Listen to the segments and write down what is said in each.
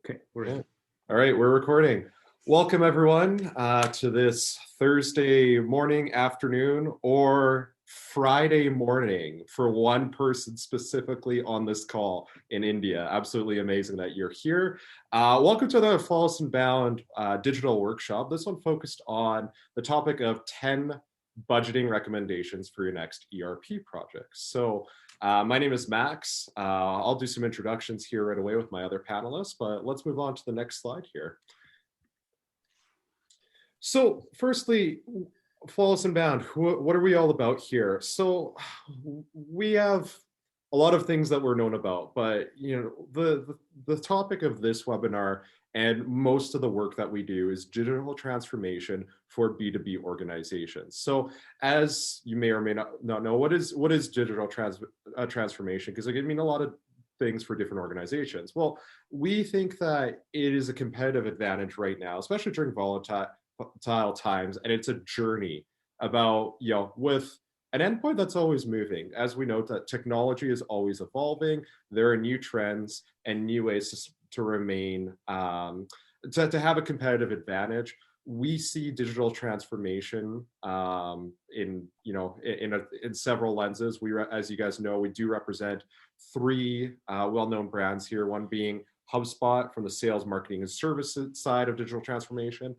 Okay, we're Yeah. in. All right, we're recording. Welcome everyone to this Thursday morning, afternoon, or Friday morning for one person specifically on this call in India. Absolutely amazing that you're here. Welcome to the Flawless and Bound digital workshop. This one focused on the topic of 10 budgeting recommendations for your next ERP project. So my name is Max. I'll do some introductions here right away with my other panelists, but let's move on to the next slide here. So firstly, Flawless and Bound, what are we all about here? So we have a lot of things that we're known about, but the topic of this webinar and most of the work that we do is digital transformation for B2B organizations. So as you may or may not know, what is digital transformation? Because it can mean a lot of things for different organizations. Well, we think that it is a competitive advantage right now, especially during volatile times, and it's a journey about, with an endpoint that's always moving. As we know, that technology is always evolving. There are new trends and new ways to remain, to have a competitive advantage. We see digital transformation in several lenses. As you guys know, we do represent three well-known brands here. One being HubSpot from the sales, marketing, and services side of digital transformation.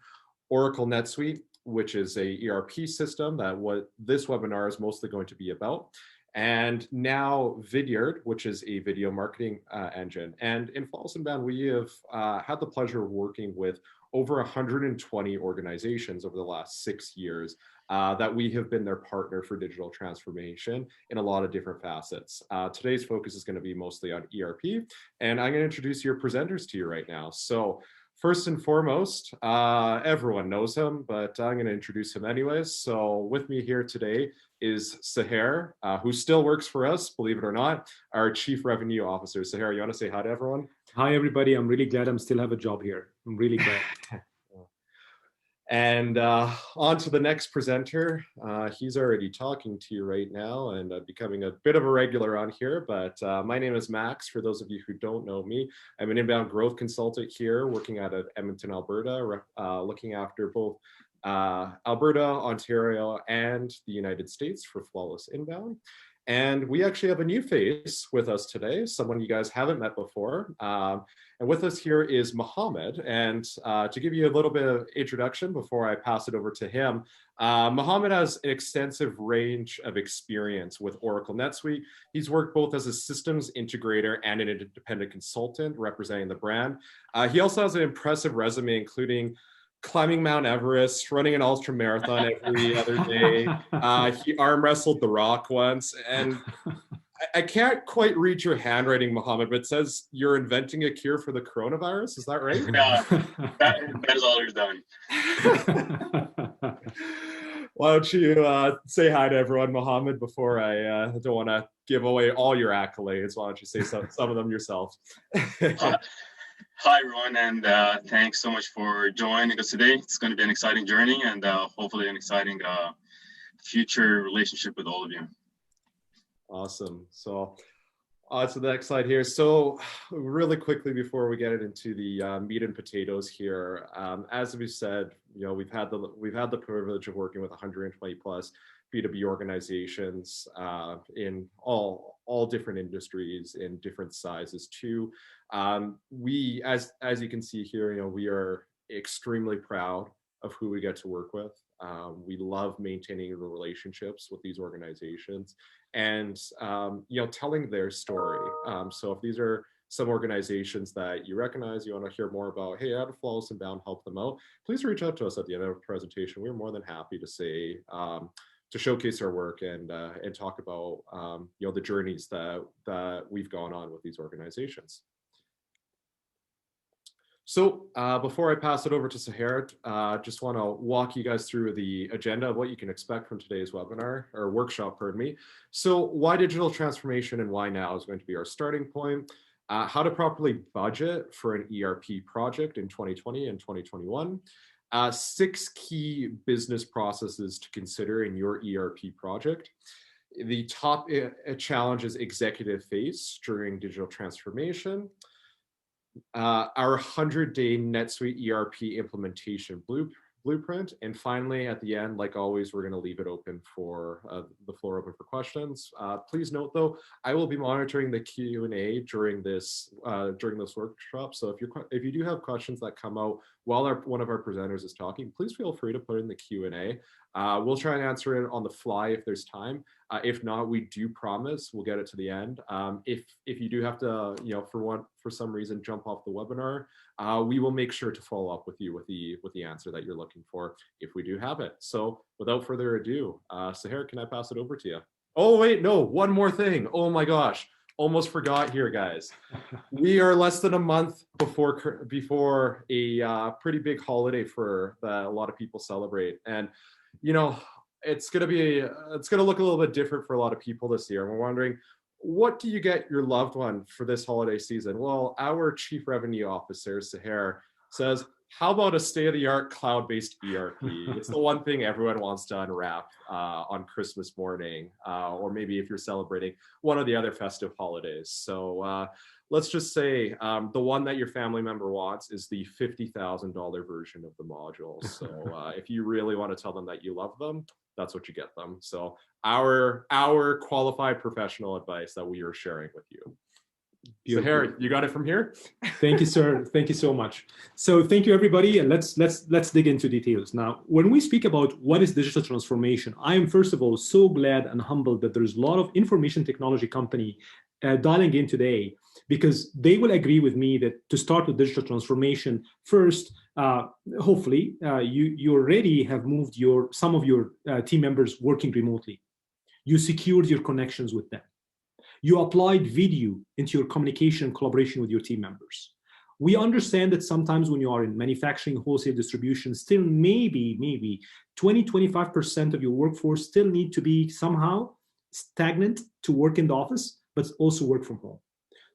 Oracle NetSuite, which is a ERP system that what this webinar is mostly going to be about. And now Vidyard, which is a video marketing engine. And in Flawless and Bound, we have had the pleasure of working with over 120 organizations over the last 6 years that we have been their partner for digital transformation in a lot of different facets. Today's focus is going to be mostly on ERP, and I'm going to introduce your presenters to you right now. So first and foremost, everyone knows him, but I'm going to introduce him anyways. So with me here today is Saher, who still works for us, believe it or not, our Chief Revenue Officer. Saher, you want to say hi to everyone? Hi, everybody. I'm really glad I still have a job here. I'm really glad. And on to the next presenter. He's already talking to you right now and becoming a bit of a regular on here, but my name is Max. For those of you who don't know me, I'm an inbound growth consultant here working out of Edmonton, Alberta, looking after both Alberta, Ontario, and the United States for Flawless Inbound. And we actually have a new face with us today, someone you guys haven't met before. And with us here is Mohamed. And to give you a little bit of introduction before I pass it over to him, Mohamed has an extensive range of experience with Oracle NetSuite. He's worked both as a systems integrator and an independent consultant representing the brand. He also has an impressive resume, including climbing Mount Everest, running an ultra marathon every other day. He arm wrestled The Rock once, and I can't quite read your handwriting, Mohamed, but it says you're inventing a cure for the coronavirus. Is that right? Yeah, that is all he's done. Why don't you say hi to everyone, Mohamed, before I don't want to give away all your accolades. Why don't you say some of them yourself? Hi, everyone, and thanks so much for joining us today. It's going to be an exciting journey and hopefully an exciting future relationship with all of you. Awesome. So to the next slide here. So really quickly before we get into the meat and potatoes here, as we said, we've had the privilege of working with 120 plus B2B organizations in all different industries in different sizes too. We, as you can see here, we are extremely proud of who we get to work with. We love maintaining the relationships with these organizations and telling their story. So if these are some organizations that you recognize, you want to hear more about, hey, how to Flawless and Bound help them out, please reach out to us at the end of the presentation. We're more than happy to say to showcase our work and talk about the journeys that we've gone on with these organizations. So before I pass it over to Saher, just want to walk you guys through the agenda of what you can expect from today's webinar or workshop, pardon me. So why digital transformation and why now is going to be our starting point. How to properly budget for an ERP project in 2020 and 2021. 6 key business processes to consider in your ERP project. The top challenges executive face during digital transformation. our 100-day NetSuite ERP implementation blueprint. And finally, at the end, like always, we're going to leave it open for the floor open for questions. Please note, though, I will be monitoring the Q&A during this workshop. So if you do have questions that come out while one of our presenters is talking, please feel free to put in the Q&A. We'll try and answer it on the fly if there's time. If not, we do promise we'll get it to the end. If you do have to, for some reason, jump off the webinar, we will make sure to follow up with you with the answer that you're looking for if we do have it. So without further ado, Saher, can I pass it over to you? Oh wait, no, one more thing. Oh my gosh, almost forgot here, guys. We are less than a month before a pretty big holiday that a lot of people celebrate, and it's gonna look a little bit different for a lot of people this year. And we're wondering, what do you get your loved one for this holiday season? Well, our Chief Revenue Officer, Saher, says, how about a state-of-the-art cloud-based ERP? It's the one thing everyone wants to unwrap on Christmas morning, or maybe if you're celebrating one of the other festive holidays. So let's just say the one that your family member wants is the $50,000 version of the module. So if you really want to tell them that you love them, that's what you get them. So our qualified professional advice that we are sharing with you. So Harry, you got it from here? Thank you, sir. Thank you so much. So thank you, everybody. And let's dig into details. Now, when we speak about what is digital transformation, I am, first of all, so glad and humbled that there's a lot of information technology company dialing in today, because they will agree with me that to start with digital transformation, first, hopefully, you already have moved some of your team members working remotely. You secured your connections with them. You applied video into your communication and collaboration with your team members. We understand that sometimes when you are in manufacturing, wholesale distribution, still maybe 20-25% of your workforce still need to be somehow stagnant to work in the office, but also work from home.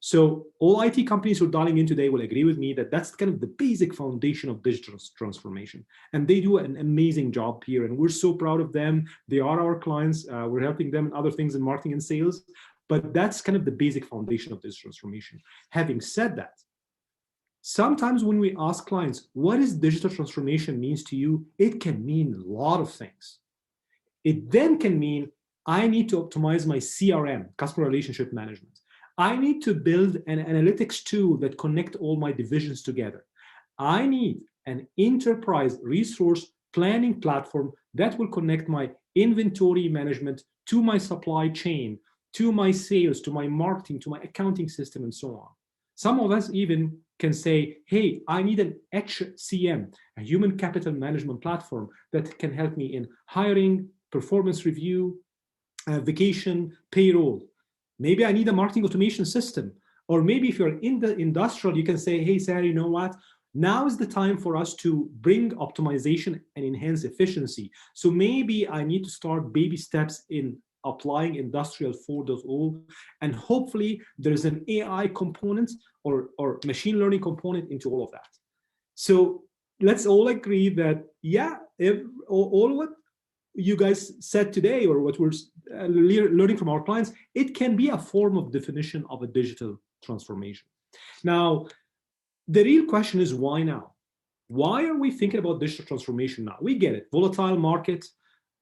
So all IT companies who are dialing in today will agree with me that that's kind of the basic foundation of digital transformation. And they do an amazing job here. And we're so proud of them. They are our clients. We're helping them in other things in marketing and sales. But that's kind of the basic foundation of digital transformation. Having said that, sometimes when we ask clients, what is digital transformation means to you? It can mean a lot of things. It then can mean, I need to optimize my CRM, customer relationship management. I need to build an analytics tool that connect all my divisions together. I need an enterprise resource planning platform that will connect my inventory management to my supply chain, to my sales, to my marketing, to my accounting system, and so on. Some of us even can say, hey, I need an HCM, a human capital management platform that can help me in hiring, performance review, vacation, payroll. Maybe I need a marketing automation system. Or maybe if you're in the industrial, you can say, hey, Saher, you know what? Now is the time for us to bring optimization and enhance efficiency. So maybe I need to start baby steps in applying Industrial 4.0, and hopefully there's an AI component or machine learning component into all of that. So let's all agree that, yeah, all what you guys said today, or what we're learning from our clients, it can be a form of definition of a digital transformation. Now, the real question is, why now? Why are we thinking about digital transformation now? We get it, volatile market,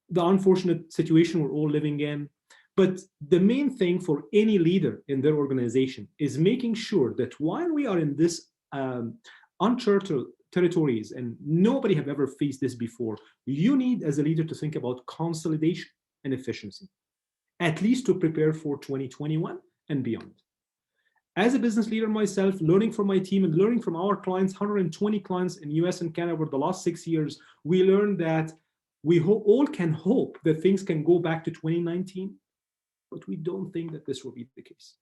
the unfortunate situation we're all living in. But the main thing for any leader in their organization is making sure that while we are in this uncharted territories and nobody have ever faced this before, you need as a leader to think about consolidation and efficiency, at least to prepare for 2021 and beyond. As a business leader myself, learning from my team and learning from our clients, 120 clients in US and Canada over the last 6 years, we learned that we all can hope that things can go back to 2019, but we don't think that this will be the case.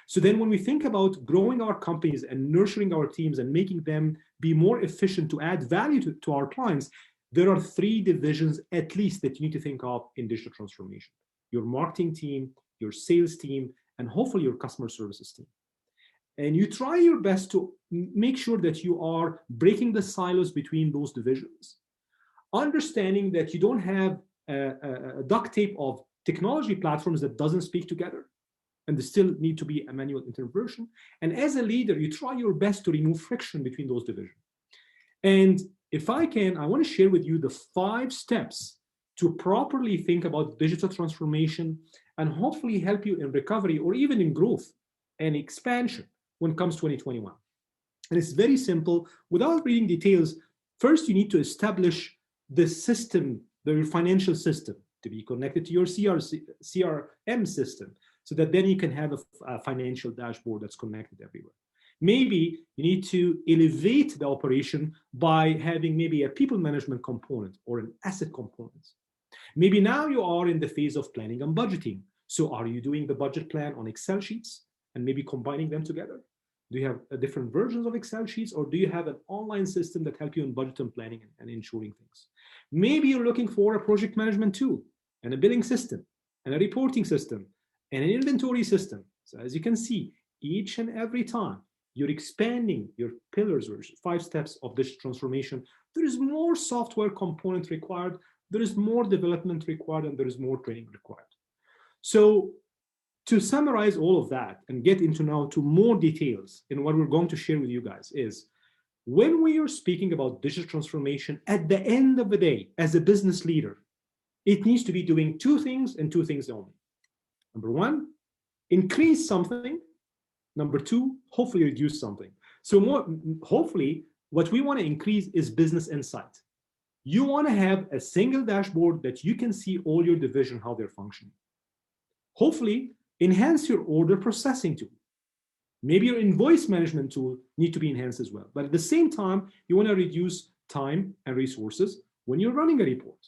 So then when we think about growing our companies and nurturing our teams and making them be more efficient to add value to our clients, there are 3 divisions at least that you need to think of in digital transformation: your marketing team, your sales team, and hopefully your customer services team. And you try your best to make sure that you are breaking the silos between those divisions, understanding that you don't have a duct tape of technology platforms that doesn't speak together. and there still need to be a manual intervention. And as a leader, you try your best to remove friction between those divisions. And if I can, I want to share with you the 5 steps to properly think about digital transformation and hopefully help you in recovery or even in growth and expansion when it comes to 2021. And it's very simple. Without reading details, first you need to establish the system, the financial system, to be connected to your CRM system, so that then you can have a financial dashboard that's connected everywhere. Maybe you need to elevate the operation by having maybe a people management component or an asset component. Maybe now you are in the phase of planning and budgeting. So are you doing the budget plan on Excel sheets and maybe combining them together? Do you have different versions of Excel sheets, or do you have an online system that help you in budget and planning and ensuring things? Maybe you're looking for a project management tool and a billing system and a reporting system and an inventory system. So as you can see, each and every time you're expanding your pillars or 5 steps of this transformation, there is more software component required, there is more development required, and there is more training required. So to summarize all of that and get into now to more details in what we're going to share with you guys is, when we are speaking about digital transformation, at the end of the day, as a business leader, it needs to be doing 2 things and 2 things only. Number 1, increase something. Number 2, hopefully reduce something. So hopefully, what we want to increase is business insight. You want to have a single dashboard that you can see all your division, how they're functioning. Hopefully, enhance your order processing tool. Maybe your invoice management tool need to be enhanced as well. But at the same time, you want to reduce time and resources when you're running a report.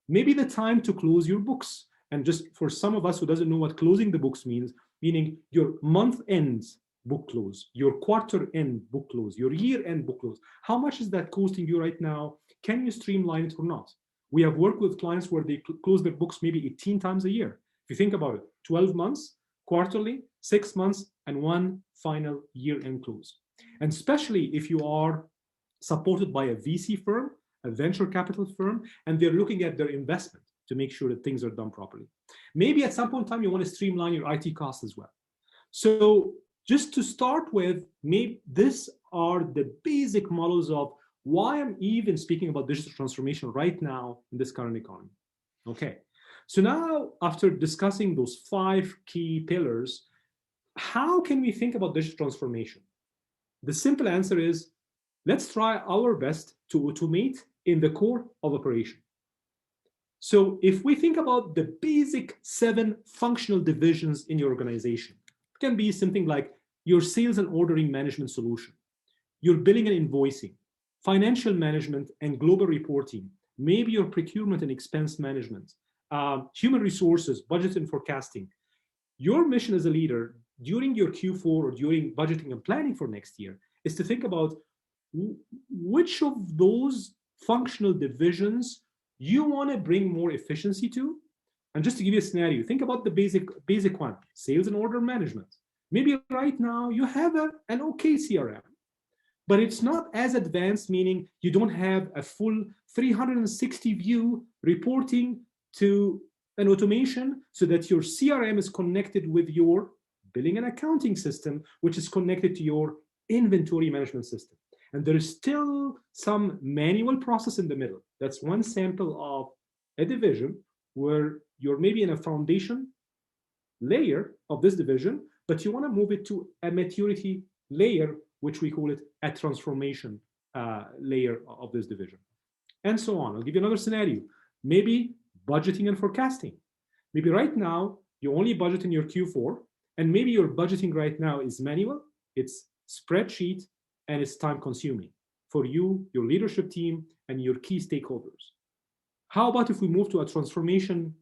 Maybe the time to close your books. And just for some of us who doesn't know what closing the books means, meaning your month ends book close, your quarter end book close, your year end book close. How much is that costing you right now? Can you streamline it or not? We have worked with clients where they close their books maybe 18 times a year. If you think about it, 12 months, quarterly, 6 months, and 1 final year-end close. And especially if you are supported by a VC firm, a venture capital firm, and they're looking at their investment to make sure that things are done properly. Maybe at some point in time, you want to streamline your IT costs as well. So just to start with, maybe these are the basic models of why I'm even speaking about digital transformation right now in this current economy. Okay. So now, after discussing those 5 key pillars, how can we think about digital transformation? The simple answer is, let's try our best to automate in the core of operation. So if we think about the basic 7 functional divisions in your organization, it can be something like your sales and ordering management solution, your billing and invoicing, financial management and global reporting, maybe your procurement and expense management, human resources, budget and forecasting. Your mission as a leader during your Q4 or during budgeting and planning for next year is to think about which of those functional divisions you want to bring more efficiency to. And just to give you a scenario, think about the basic one, sales and order management. Maybe right now you have an okay CRM, but it's not as advanced, meaning you don't have a full 360 view reporting to an automation so that your CRM is connected with your billing and accounting system, which is connected to your inventory management system. And there is still some manual process in the middle. That's one sample of a division where you're maybe in a foundation layer of this division, but you want to move it to a maturity layer, which we call it a transformation layer of this division. And so on. I'll give you another scenario. Maybe budgeting and forecasting. Maybe right now, you only budget in your Q4, and maybe your budgeting right now is manual, it's spreadsheet, and it's time consuming for you, your leadership team, and your key stakeholders. How about if we move to a transformation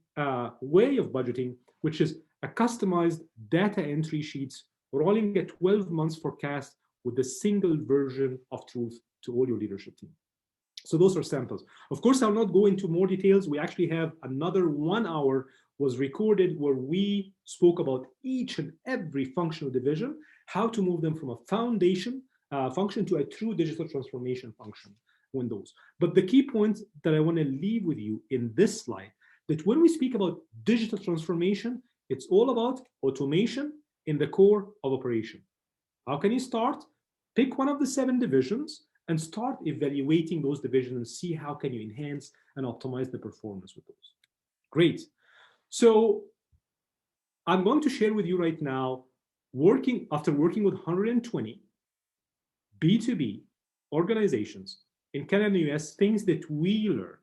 way of budgeting, which is a customized data entry sheets rolling a 12 months forecast with a single version of truth to all your leadership team. So those are samples. Of course, I'll not go into more details. We actually have another 1 hour was recorded where we spoke about each and every functional division, how to move them from a foundation function to a true digital transformation function in those. But the key point that I want to leave with you in this slide, that when we speak about digital transformation, It's all about automation in the core of operation. How can you start? Pick one of the 7 divisions and start evaluating those divisions and see how can you enhance and optimize the performance with those. Great. So I'm going to share with you right now, after working with 120 B2B organizations in Canada and US, things that we learned,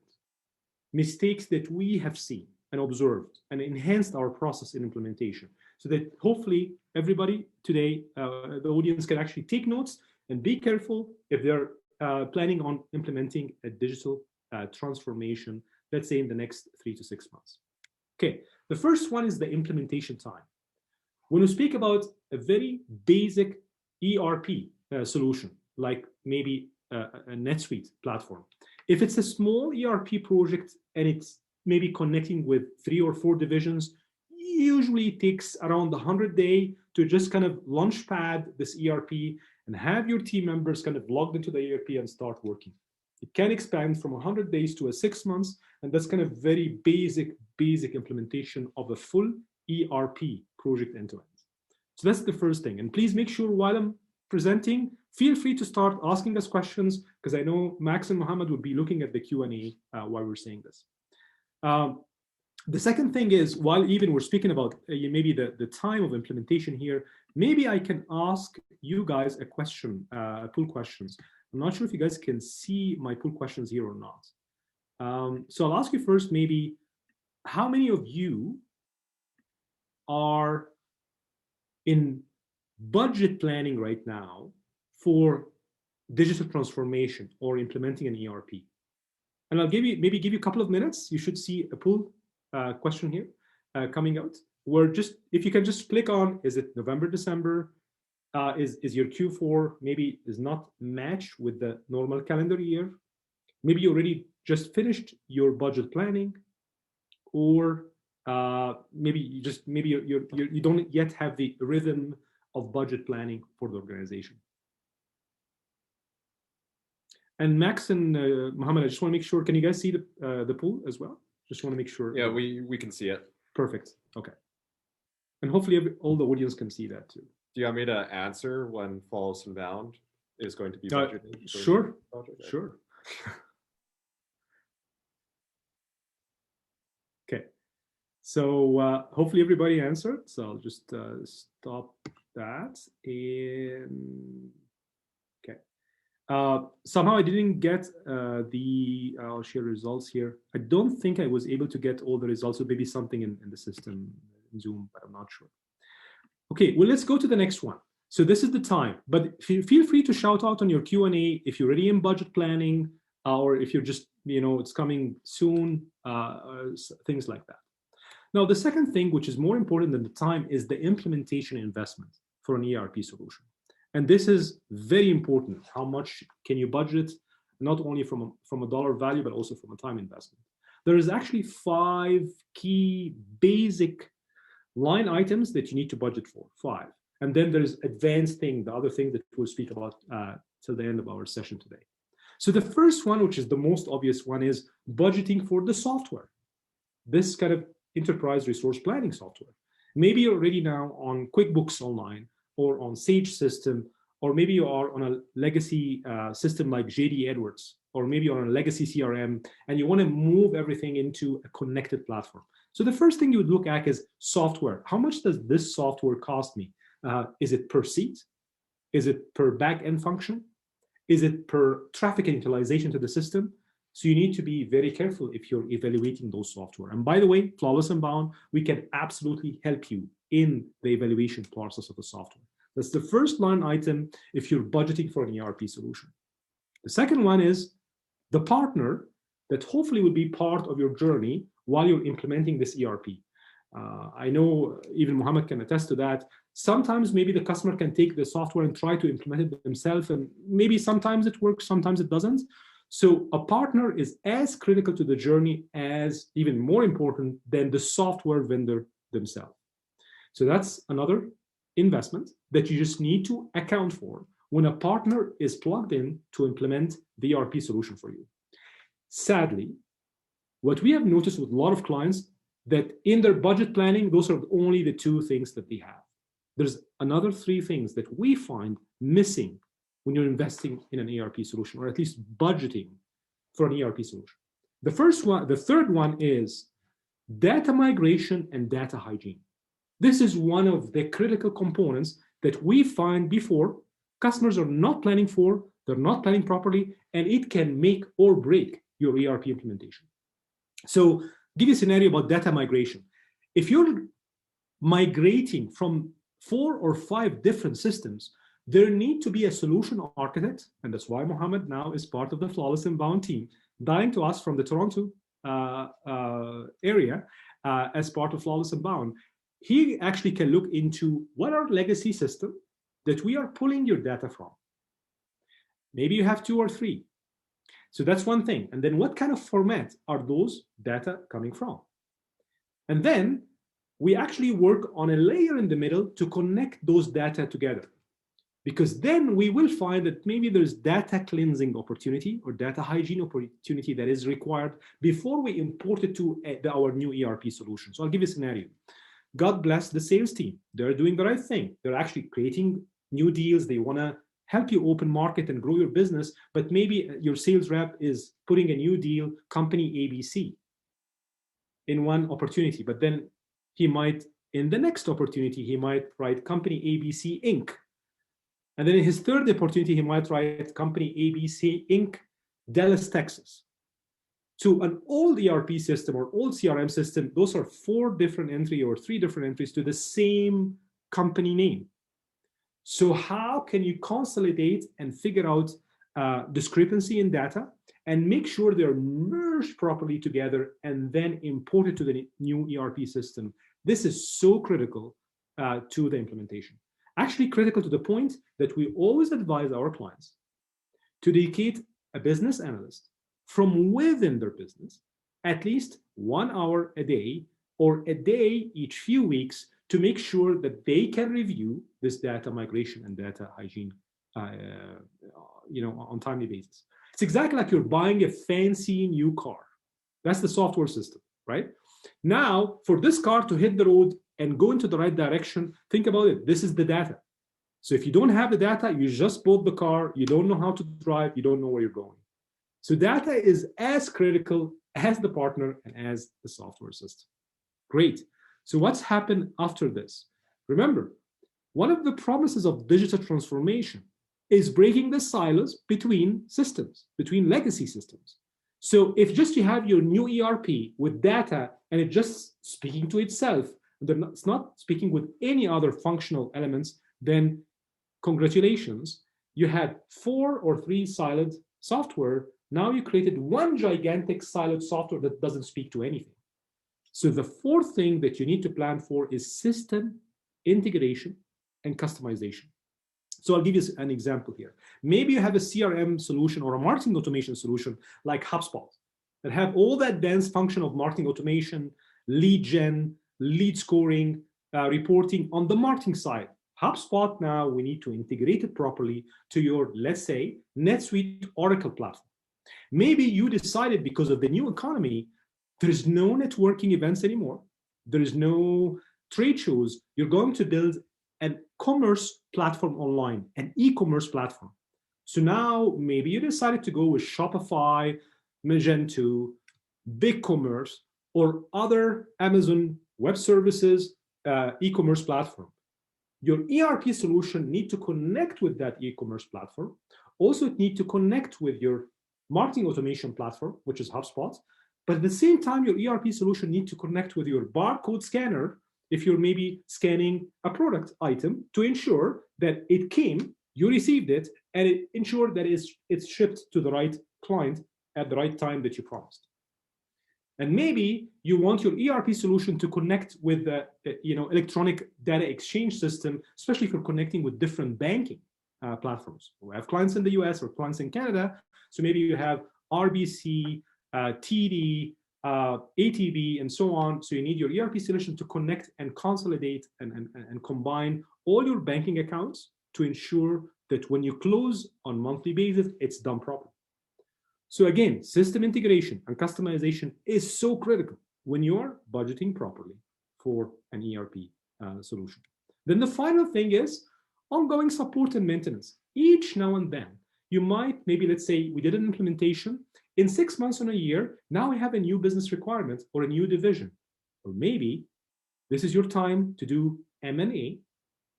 mistakes that we have seen and observed and enhanced our process in implementation, so that hopefully everybody today, the audience, can actually take notes and be careful if they're planning on implementing a digital transformation, let's say in the next 3 to 6 months. Okay, the first one is the implementation time. When we speak about a very basic ERP solution, like maybe a NetSuite platform, if it's a small ERP project and it's maybe connecting with 3 or 4 divisions, usually it takes around 100 days to just kind of launchpad this ERP and have your team members kind of logged into the ERP and start working. It can expand from 100 days to 6 months, and that's kind of very basic implementation of a full ERP project end-to-end. So that's the first thing. And please make sure while I'm presenting, feel free to start asking us questions, because I know Max and Mohamed will be looking at the Q&A while we're saying this. The second thing is, while even we're speaking about maybe the time of implementation here, maybe I can ask you guys a question, pull questions. I'm not sure if you guys can see my pull questions here or not. So I'll ask you first, maybe, how many of you are in budget planning right now for digital transformation or implementing an ERP? And I'll maybe give you a couple of minutes. You should see a pull question here coming out, where just, if you can just click on, is it November, December? Is your Q4 maybe is not matched with the normal calendar year? Maybe you already just finished your budget planning, or maybe you don't yet have the rhythm of budget planning for the organization. And Max and Mohamed, I just want to make sure, can you guys see the poll as well? Just want to make sure. Yeah, we can see it. Perfect. Okay. And hopefully all the audience can see that too. Do you want me to answer when Flawless and Bound is going to be budgeted? Sure. Sure. Okay. So hopefully everybody answered. So I'll just stop that. And okay. Somehow I didn't get I'll share results here. I don't think I was able to get all the results. So maybe something in the system, in Zoom, but I'm not sure. Okay, well, let's go to the next one. So this is the time, but feel free to shout out on your Q&A if you're already in budget planning, or if you're just, it's coming soon, things like that. Now, the second thing, which is more important than the time, is the implementation investment for an ERP solution. And this is very important. How much can you budget, not only from a dollar value, but also from a time investment? There is actually 5 key basic line items that you need to budget for, 5. And then there's advanced thing, the other thing that we'll speak about till the end of our session today. So the first one, which is the most obvious one, is budgeting for the software. This kind of enterprise resource planning software. Maybe you're already now on QuickBooks Online, or on Sage system, or maybe you are on a legacy system like JD Edwards, or maybe on a legacy CRM, and you want to move everything into a connected platform. So the first thing you would look at is software. How much does this software cost me? Is it per seat? Is it per back-end function? Is it per traffic utilization to the system? So you need to be very careful if you're evaluating those software. And by the way, Flawless and Bound, we can absolutely help you in the evaluation process of the software. That's the first line item if you're budgeting for an ERP solution. The second one is the partner that hopefully will be part of your journey while you're implementing this ERP. I know even Mohamed can attest to that. Sometimes maybe the customer can take the software and try to implement it themselves, and maybe sometimes it works, sometimes it doesn't. So a partner is as critical to the journey as, even more important than the software vendor themselves. So that's another investment that you just need to account for when a partner is plugged in to implement the ERP solution for you. Sadly, what we have noticed with a lot of clients, that in their budget planning, those are only the 2 things that they have. There's another 3 things that we find missing when you're investing in an ERP solution, or at least budgeting for an ERP solution. The third one is data migration and data hygiene. This is one of the critical components that we find before customers are not planning for, they're not planning properly, and it can make or break your ERP implementation. So give you a scenario about data migration. If you're migrating from 4 or 5 different systems, there need to be a solution architect, and that's why Mohamed now is part of the Flawless Inbound team, dialing to us from the Toronto area as part of Flawless Inbound. He actually can look into what are legacy systems that we are pulling your data from. Maybe you have 2 or 3. So that's one thing. And then what kind of format are those data coming from? And then we actually work on a layer in the middle to connect those data together. Because then we will find that maybe there's data cleansing opportunity or data hygiene opportunity that is required before we import it to our new ERP solution. So I'll give you a scenario. God bless the sales team. They're doing the right thing. They're actually creating new deals. They want to help you open market and grow your business, but maybe your sales rep is putting a new deal, company ABC, in one opportunity, but then he might, in the next opportunity, he might write company ABC Inc. And then in his third opportunity, he might write company ABC Inc. Dallas, Texas. To an old ERP system or old CRM system, those are 4 different entries or 3 different entries to the same company name. So how can you consolidate and figure out discrepancy in data and make sure they're merged properly together and then imported to the new ERP system? This is so critical to the implementation. Actually critical to the point that we always advise our clients to dedicate a business analyst from within their business at least 1 hour a day or a day each few weeks to make sure that they can review this data migration and data hygiene on timely basis. It's exactly like you're buying a fancy new car. That's the software system, right? Now, for this car to hit the road and go into the right direction, think about it. This is the data. So if you don't have the data, you just bought the car, you don't know how to drive, you don't know where you're going. So data is as critical as the partner and as the software system. Great. So what's happened after this? Remember, one of the promises of digital transformation is breaking the silos between systems, between legacy systems. So if just you have your new ERP with data and it's just speaking to itself, it's not speaking with any other functional elements, then congratulations, you had 4 or 3 siloed software. Now you created one gigantic siloed software that doesn't speak to anything. So the 4th thing that you need to plan for is system integration and customization. So I'll give you an example here. Maybe you have a CRM solution or a marketing automation solution like HubSpot that have all the advanced function of marketing automation, lead gen, lead scoring, reporting on the marketing side. HubSpot now, we need to integrate it properly to your, let's say, NetSuite Oracle platform. Maybe you decided because of the new economy, there's no networking events anymore. There is no trade shows. You're going to build a commerce platform online, an e-commerce platform. So now maybe you decided to go with Shopify, Magento, BigCommerce, or other Amazon Web Services e-commerce platform. Your ERP solution need to connect with that e-commerce platform. Also, it need to connect with your marketing automation platform, which is HubSpot. But at the same time, your ERP solution need to connect with your barcode scanner if you're maybe scanning a product item to ensure that it came, you received it, and it ensured that it's shipped to the right client at the right time that you promised. And maybe you want your ERP solution to connect with the electronic data exchange system, especially if you're connecting with different banking platforms. We have clients in the US or clients in Canada, so maybe you have RBC, TD, ATB, and so on. So you need your ERP solution to connect and consolidate and combine all your banking accounts to ensure that when you close on monthly basis, it's done properly. So again, system integration and customization is so critical. when you're budgeting properly for an ERP solution. Then the final thing is ongoing support and maintenance. Each now and then, you might, maybe let's say we did an implementation, in 6 months or a year, now we have a new business requirement or a new division. Or maybe this is your time to do M&A,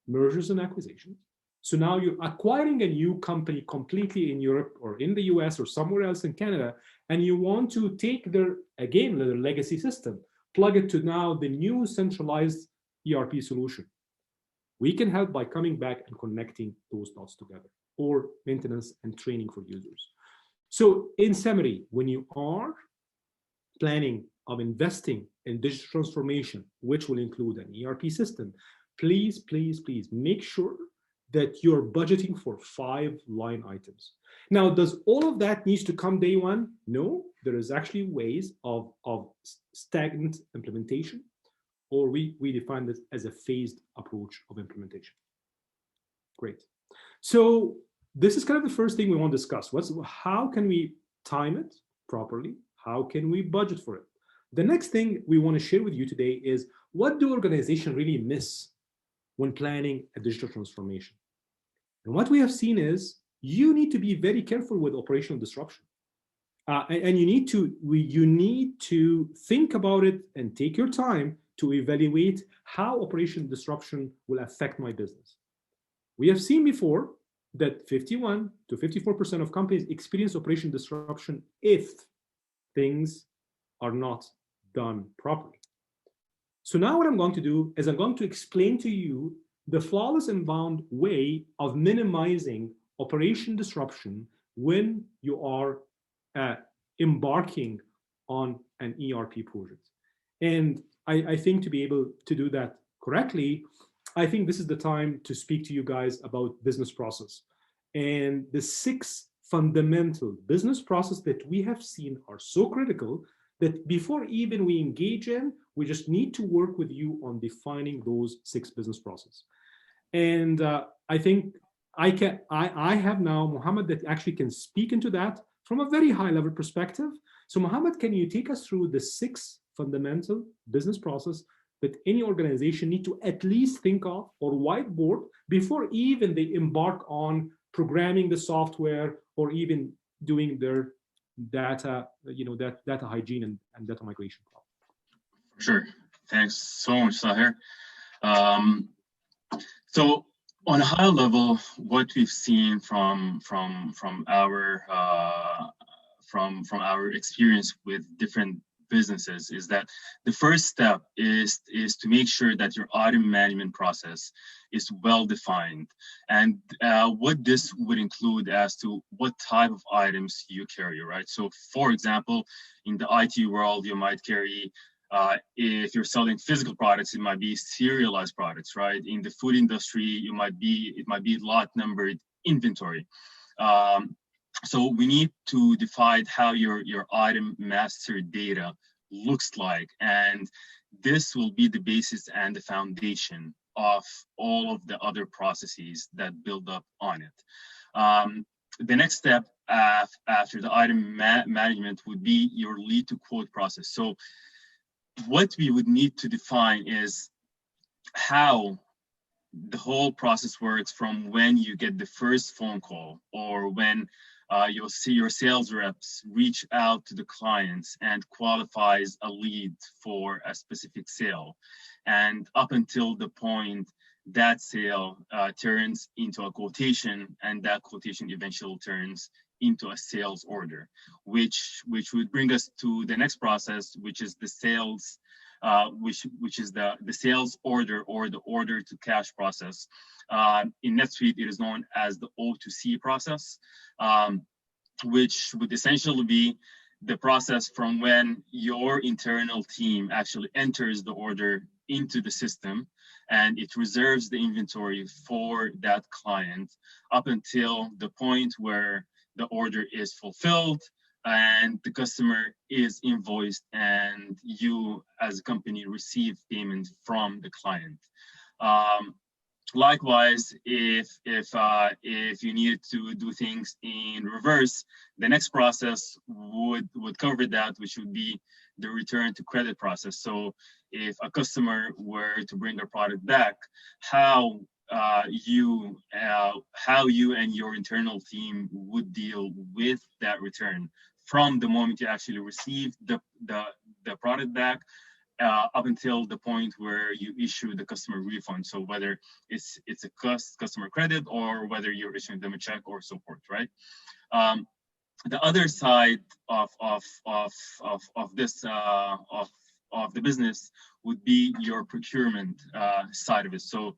mergers and acquisitions. So now you're acquiring a new company completely in Europe or in the US or somewhere else in Canada, and you want to take their legacy system, plug it to now the new centralized ERP solution. We can help by coming back and connecting those dots together, or maintenance and training for users. So in summary, when you are planning of investing in digital transformation, which will include an ERP system, please, please, please make sure that you're budgeting for 5 line items. Now, does all of that needs to come day one? No, there is actually ways of stagnant implementation, or we define this as a phased approach of implementation. Great. So this is kind of the first thing we want to discuss. How can we time it properly? How can we budget for it? The next thing we want to share with you today is, what do organizations really miss when planning a digital transformation? And what we have seen is you need to be very careful with operational disruption. And you need to think about it and take your time to evaluate how operational disruption will affect my business. We have seen before that 51 to 54% of companies experience operational disruption if things are not done properly. So now what I'm going to do is I'm going to explain to you the flawless and bound way of minimizing operation disruption when you are embarking on an ERP project. And I think to be able to do that correctly, I think this is the time to speak to you guys about business process. And the 6 fundamental business processes that we have seen are so critical that before even we engage in, we just need to work with you on defining those 6 business processes. And I think I have now Mohamed that actually can speak into that from a very high level perspective. So Mohamed, can you take us through the 6 fundamental business process that any organization need to at least think of or whiteboard before even they embark on programming the software or even doing their data, data hygiene and data migration problem? Sure. Thanks so much, Saher. So on a high level, what we've seen from our experience with different businesses is that the first step is to make sure that your item management process is well defined, and what this would include as to what type of items you carry, right? So for example, in the IT world, you might carry, if you're selling physical products, it might be serialized products, right? In the food industry, it might be lot numbered inventory. So we need to define how your item master data looks like, and this will be the basis and the foundation of all of the other processes that build up on it. The next step after the item management would be your lead to quote process. So what we would need to define is how the whole process works from when you get the first phone call, or when you'll see your sales reps reach out to the clients and qualifies a lead for a specific sale, and up until the point that sale turns into a quotation, and that quotation eventually turns into a sales order, which would bring us to the next process, which is the sales, which is the sales order, or the order to cash process. In NetSuite, it is known as the O2C process, which would essentially be the process from when your internal team actually enters the order into the system, and it reserves the inventory for that client up until the point where the order is fulfilled and the customer is invoiced and you as a company receive payment from the client. Likewise, if you needed to do things in reverse, the next process would cover that, which would be the return to credit process. So if a customer were to bring a product back, how how you and your internal team would deal with that return from the moment you actually receive the product back, up until the point where you issue the customer refund. So whether it's a customer credit or whether you're issuing them a check or so forth, right? The other side of this of the business would be your procurement side of it. So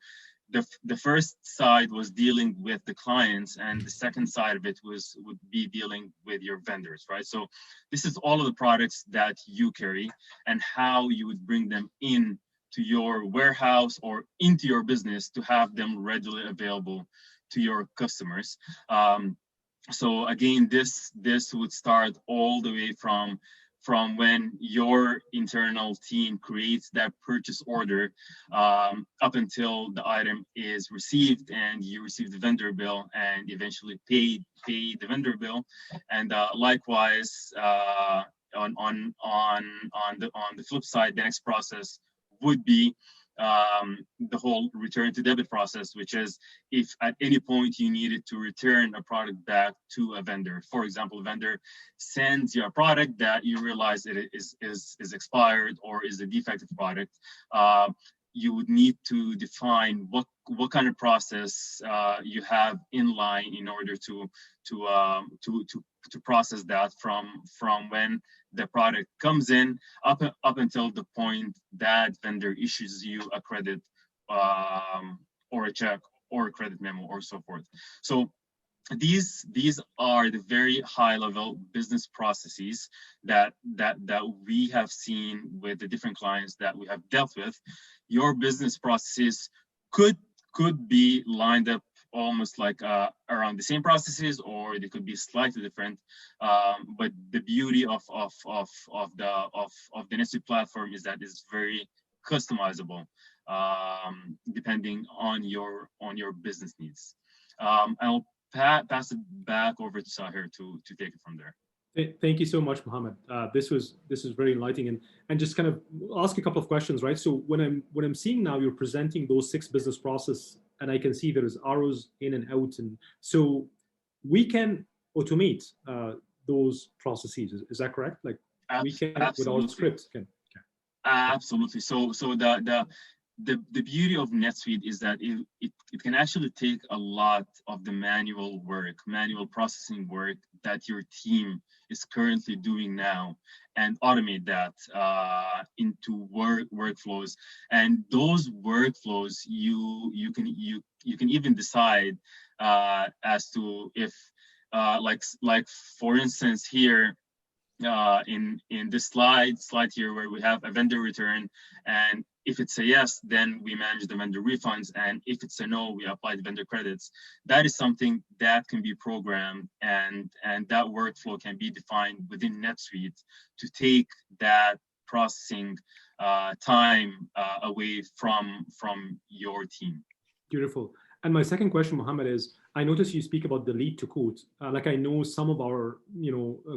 the first side was dealing with the clients, and the second side of it would be dealing with your vendors, right? So this is all of the products that you carry and how you would bring them in to your warehouse or into your business to have them readily available to your customers. So again, this would start all the way from when your internal team creates that purchase order, up until the item is received and you receive the vendor bill and eventually pay the vendor bill. And likewise, on the flip side, the next process would be the whole return to debit process, which is if at any point you needed to return a product back to a vendor. For example, a vendor sends you a product that you realize it is expired or is a defective product. You would need to define what kind of process you have in line in order to process that from when the product comes in up until the point that vendor issues you a credit, or a check or a credit memo or so forth. So these are the very high level business processes that we have seen with the different clients that we have dealt with. Your business processes could be lined up almost like around the same processes, or they could be slightly different. But the beauty of the NetSuite platform is that it's very customizable, depending on your business needs. I'll pass it back over to Saher to take it from there. Thank you so much, Mohamed. This was very enlightening, and just kind of ask a couple of questions, right? So when I'm seeing now you're presenting those 6 business process, and I can see there is arrows in and out, and so we can automate those processes. Is that correct? Like we can without scripts. Okay. Absolutely. So the beauty of NetSuite is that it can actually take a lot of the manual processing work that your team is currently doing now and automate that into workflows. And those workflows you can even decide as to if like for instance here, in this slide here where we have a vendor return, and if it's a yes, then we manage the vendor refunds, and if it's a no, we apply the vendor credits. That is something that can be programmed, and that workflow can be defined within NetSuite to take that processing time away from your team. Beautiful. And my second question, Mohamed, is I notice you speak about the lead to quote. Like I know some of our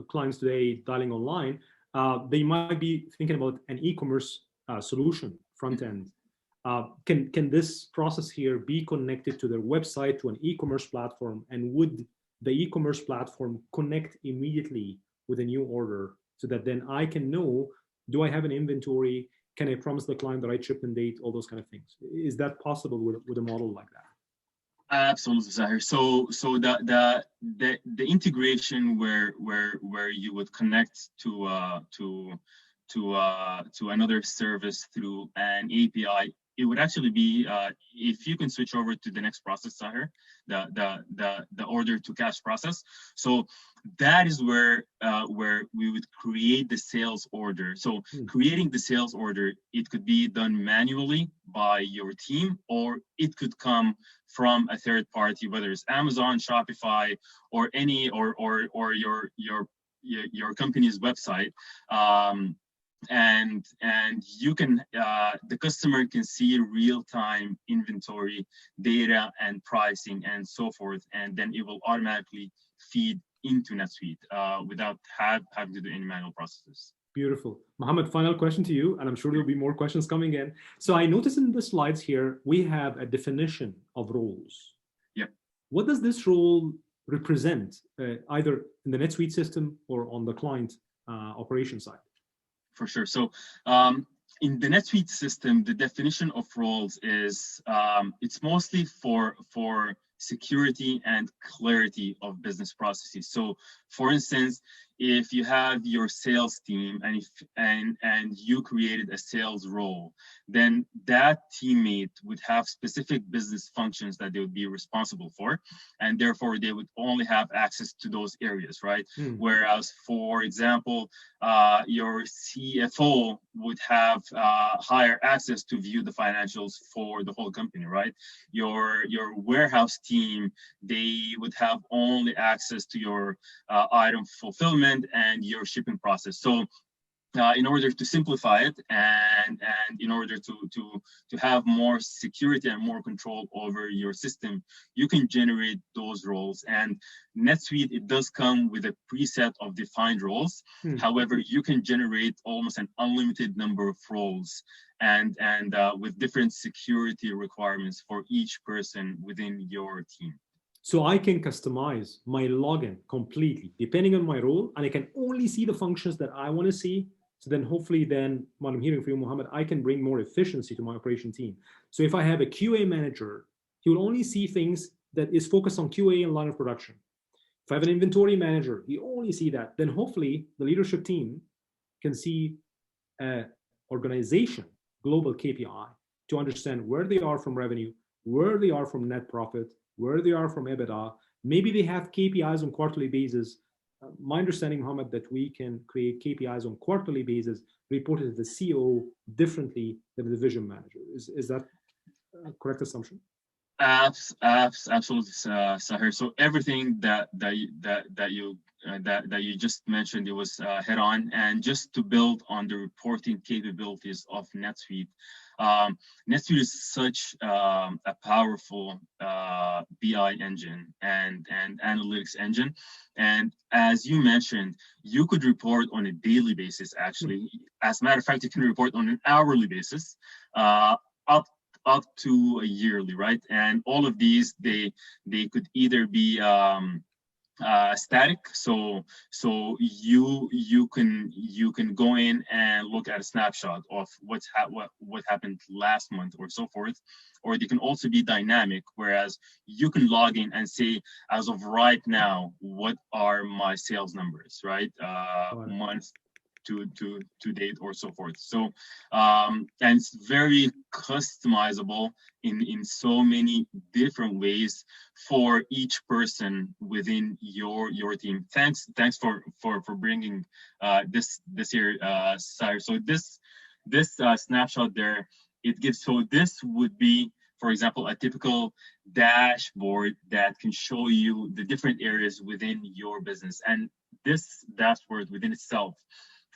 clients today dialing online, they might be thinking about an e-commerce solution front end. Can this process here be connected to their website, to an e-commerce platform, and would the e-commerce platform connect immediately with a new order so that then I can know, do I have an inventory? Can I promise the client the right shipment date? All those kind of things. Is that possible with a model like that? Absolutely, Saher. So the integration where you would connect to another service through an API, it would actually be if you can switch over to the next process, Saher, the order to cash process. So that is where we would create the sales order. So creating the sales order, it could be done manually by your team, or it could come from a third party, whether it's Amazon, Shopify, or any or your company's website. and you can the customer can see real-time inventory data and pricing and so forth, and then it will automatically feed into NetSuite without having to do any manual processes. Beautiful. Mohamed, final question to you, and I'm sure there'll be more questions coming in. So I noticed in the slides here, we have a definition of roles. Yep. What does this role represent, either in the NetSuite system or on the client operation side? For sure. So in the NetSuite system, the definition of roles is it's mostly for security and clarity of business processes. So, for instance, if you have your sales team and you created a sales role, then that teammate would have specific business functions that they would be responsible for, and therefore they would only have access to those areas, right? Whereas, for example, your CFO would have higher access to view the financials for the whole company, right? Your warehouse team, they would have only access to your item fulfillment and your shipping process. So in order to simplify it and in order to have more security and more control over your system, you can generate those roles. And NetSuite, it does come with a preset of defined roles. However, you can generate almost an unlimited number of roles and with different security requirements for each person within your team. So I can customize my login completely depending on my role, and I can only see the functions that I want to see. So then hopefully then what I'm hearing from you, Mohamed, I can bring more efficiency to my operation team. So if I have a QA manager, he will only see things that is focused on QA and line of production. If I have an inventory manager, he only see that. Then hopefully the leadership team can see organization, global KPI to understand where they are from revenue, where they are from net profit, where they are from EBITDA. Maybe they have KPIs on quarterly basis. My understanding, Mohamed, that we can create KPIs on quarterly basis, reported to the CEO differently than the division manager. Is that a correct assumption? Absolutely, Saher. So everything that you just mentioned, it was head on. And just to build on the reporting capabilities of NetSuite, NetSuite is such a powerful BI engine and analytics engine. And as you mentioned, you could report on a daily basis, actually. As a matter of fact, you can report on an hourly basis, up to a yearly, right? And all of these, they could either be static, so you can go in and look at a snapshot of what happened last month or so forth, or they can also be dynamic, whereas you can log in and say, as of right now, what are my sales numbers, right? Month to date or so forth. So and it's very customizable in so many different ways for each person within your team. Thanks for bringing this here, Saher. So this snapshot there, it gives, so this would be, for example, a typical dashboard that can show you the different areas within your business. And this dashboard within itself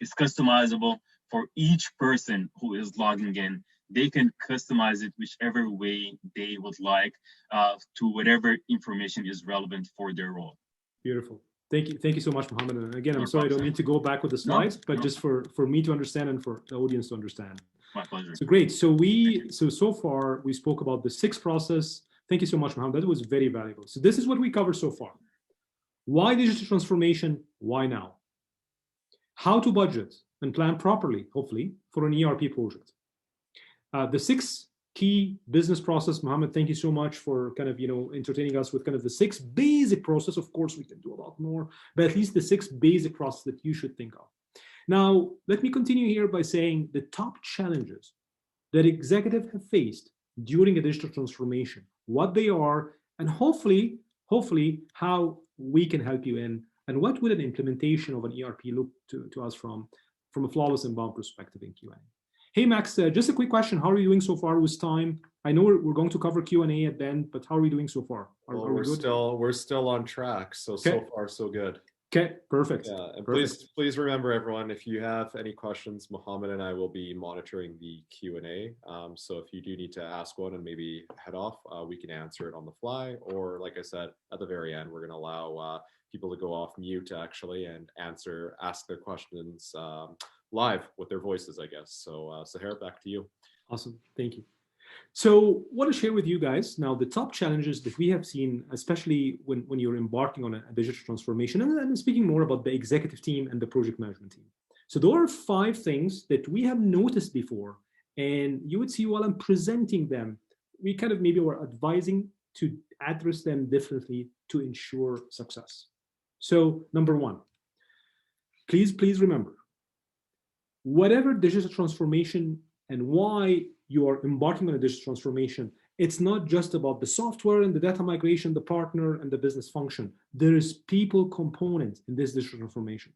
is customizable for each person who is logging in. They can customize it whichever way they would like to whatever information is relevant for their role. Beautiful. Thank you so much, Mohamed. And again, I'm sorry I don't need to go back with the slides, but just for me to understand and for the audience to understand. My pleasure. So great. So far we spoke about the 6 process. Thank you so much, Mohamed. That was very valuable. So this is what we covered so far. Why digital transformation? Why now? How to budget and plan properly, hopefully, for an ERP project. The 6 key business process, Mohamed, thank you so much for kind of, entertaining us with kind of the 6 basic process. Of course, we can do a lot more, but at least the 6 basic process that you should think of. Now, let me continue here by saying the top challenges that executives have faced during a digital transformation, what they are, and hopefully how we can help you in. And what would an implementation of an ERP look to us from a flawless inbound perspective in Q&A? Hey, Max, just a quick question. How are you doing so far with time? I know we're going to cover Q&A at the end, but how are we doing so far? We're still on track. So far, so good. Okay, perfect. Yeah, and Perfect. please remember, everyone, if you have any questions, Mohamed and I will be monitoring the Q&A. So if you do need to ask one and maybe head off, we can answer it on the fly. Or like I said, at the very end, we're going to allow people to go off mute actually and ask their questions live with their voices, I guess. So Saher, back to you. Awesome, thank you. So I want to share with you guys now the top challenges that we have seen, especially when you're embarking on a digital transformation, and I'm speaking more about the executive team and the project management team. So there are 5 things that we have noticed before, and you would see while I'm presenting them, we kind of maybe were advising to address them differently to ensure success. So number 1, please remember, whatever digital transformation and why you are embarking on a digital transformation, it's not just about the software and the data migration, the partner and the business function. There is people component in this digital transformation.